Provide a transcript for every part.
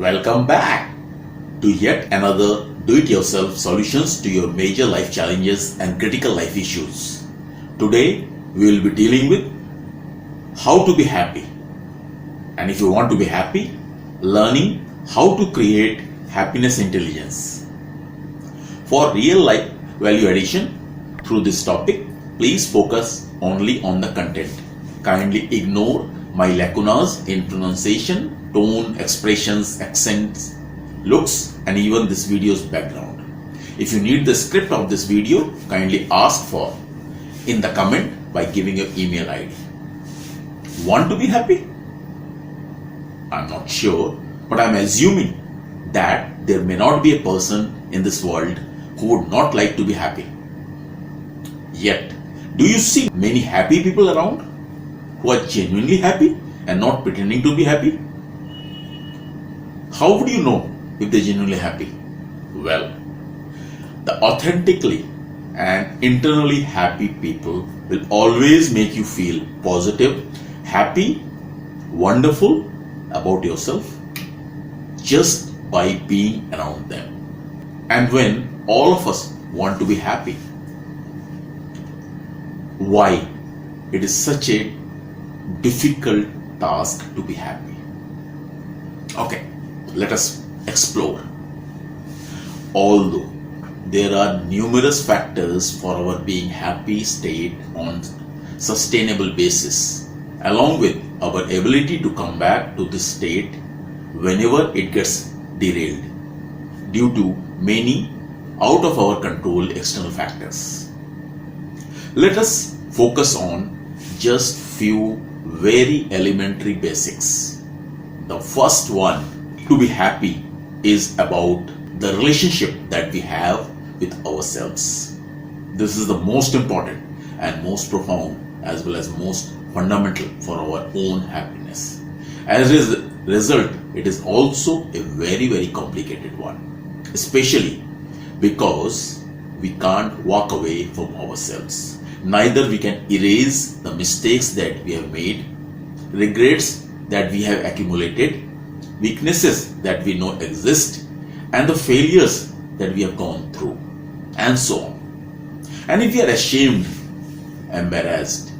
Welcome back to yet another do-it-yourself solutions to your major life challenges and critical life issues. Today we will be dealing with how to be happy. And if you want to be happy, learning how to create happiness intelligence. For real life value addition through this topic, please focus only on the content. Kindly ignore my lacunas in pronunciation, tone, expressions, accents, looks, and even this video's background. If you need the script of this video, kindly ask for in the comment by giving your email ID. Want to be happy? I'm not sure, but I'm assuming that there may not be a person in this world who would not like to be happy. Yet, do you see many happy people around who are genuinely happy and not pretending to be happy? How would you know if they're genuinely happy? Well, the authentically and internally happy people will always make you feel positive, happy, wonderful about yourself just by being around them. And when all of us want to be happy, why it is such a difficult task to be happy? Okay, let us explore. Although there are numerous factors for our being happy state on sustainable basis, along with our ability to come back to this state whenever it gets derailed due to many out of our control external factors. Let us focus on just few very elementary basics. The first one, to be happy, is about the relationship that we have with ourselves. This is the most important and most profound as well as most fundamental for our own happiness. As a result, it is also a very, very complicated one, especially because we can't walk away from ourselves. Neither we can erase the mistakes that we have made, regrets that we have accumulated, weaknesses that we know exist, and the failures that we have gone through, and so on. And if we are ashamed, embarrassed,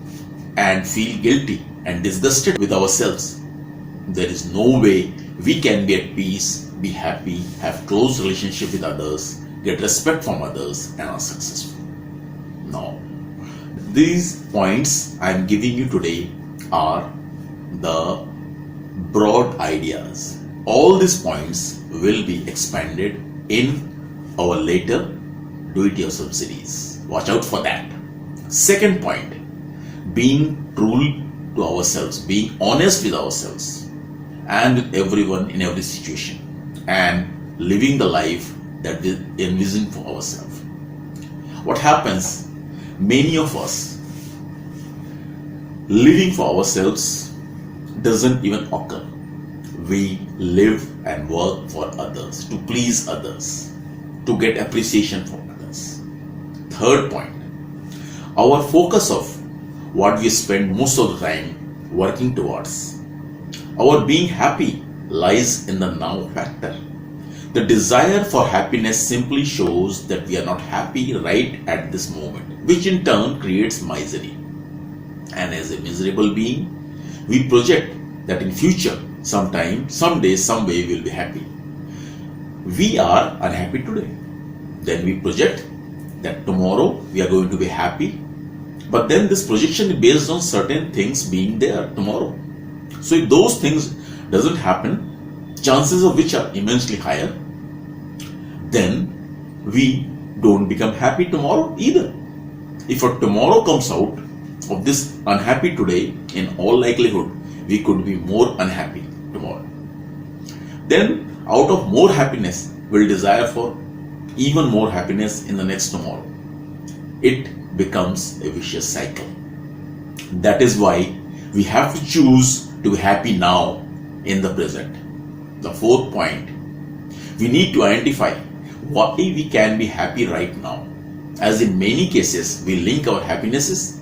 and feel guilty and disgusted with ourselves, there is no way we can be at peace, be happy, have close relationship with others, get respect from others, and are successful. Now, these points I am giving you today are the broad ideas. All these points will be expanded in our later do-it-yourself series. Watch out for that. Second point, being true to ourselves, being honest with ourselves and with everyone in every situation, and living the life that we envision for ourselves. What happens? Many of us living for ourselves doesn't even occur. We live and work for others, to please others, to get appreciation from others. Third point, our focus of what we spend most of the time working towards. Our being happy lies in the now factor. The desire for happiness simply shows that we are not happy right at this moment, which in turn creates misery. And as a miserable being, we project that in future, sometime, someday, some way we'll be happy. We are unhappy today. Then we project that tomorrow we are going to be happy. But then this projection is based on certain things being there tomorrow. So if those things doesn't happen, chances of which are immensely higher, then we don't become happy tomorrow either. If a tomorrow comes out of this unhappy today, in all likelihood, we could be more unhappy tomorrow. Then, out of more happiness, we'll desire for even more happiness in the next tomorrow. It becomes a vicious cycle. That is why we have to choose to be happy now in the present. The fourth point, we need to identify why we can be happy right now. As in many cases, we link our happinesses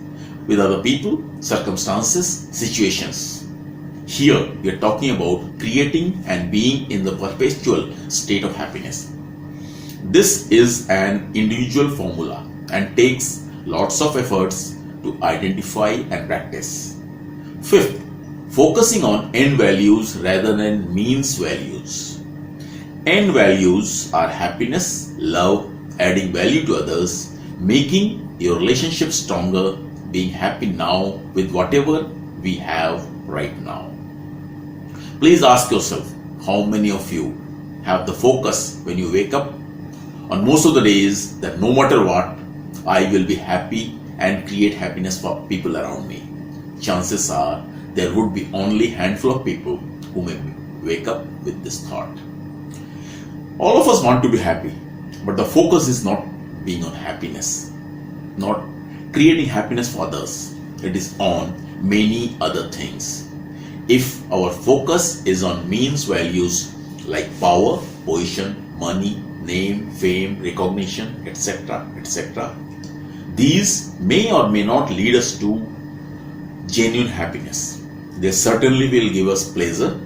with other people, circumstances, situations. Here we are talking about creating and being in the perpetual state of happiness. This is an individual formula and takes lots of efforts to identify and practice. Fifth, focusing on end values rather than means values. End values are happiness, love, adding value to others, making your relationship stronger, being happy now with whatever we have right now. Please ask yourself, how many of you have the focus when you wake up on most of the days that no matter what, I will be happy and create happiness for people around me? Chances are there would be only a handful of people who may wake up with this thought. All of us want to be happy, but the focus is not being on happiness, not creating happiness for others. It is on many other things. If our focus is on means values like power, position, money, name, fame, recognition, etc., etc., these may or may not lead us to genuine happiness. They certainly will give us pleasure,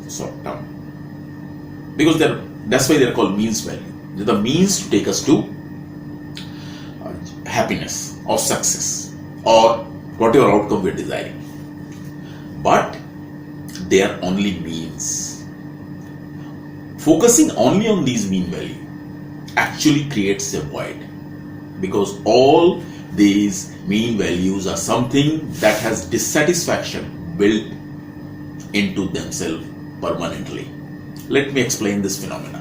short term, because that's why they're called means value. They're the means to take us to happiness or success or whatever outcome we're desiring. But they are only means. Focusing only on these mean value actually creates a void, because all these mean values are something that has dissatisfaction built into themselves permanently. Let me explain this phenomena.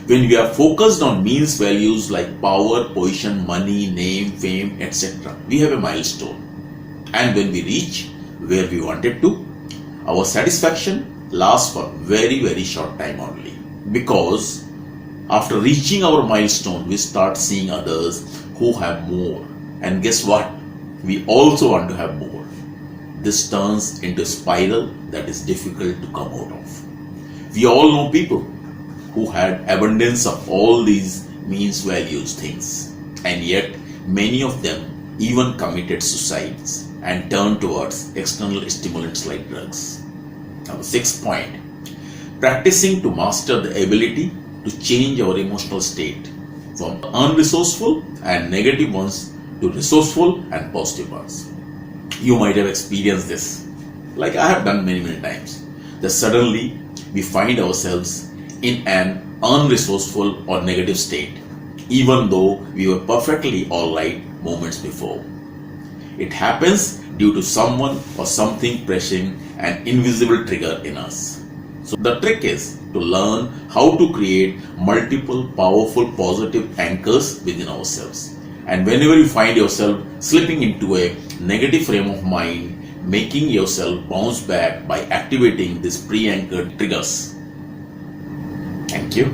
When we are focused on means values like power, position, money, name, fame, etc., we have a milestone. And when we reach where we wanted to, our satisfaction lasts for very, very short time only. Because after reaching our milestone, we start seeing others who have more. And guess what? We also want to have more. This turns into a spiral that is difficult to come out of. We all know people who had abundance of all these means values things, and yet many of them even committed suicides and turned towards external stimulants like drugs. Now, the sixth point, practicing to master the ability to change our emotional state from unresourceful and negative ones to resourceful and positive ones. You might have experienced this, like I have done many, many times, that suddenly we find ourselves in an unresourceful or negative state, even though we were perfectly alright moments before. It happens due to someone or something pressing an invisible trigger in us. So the trick is to learn how to create multiple powerful positive anchors within ourselves. And whenever you find yourself slipping into a negative frame of mind, making yourself bounce back by activating these pre-anchored triggers. Thank you.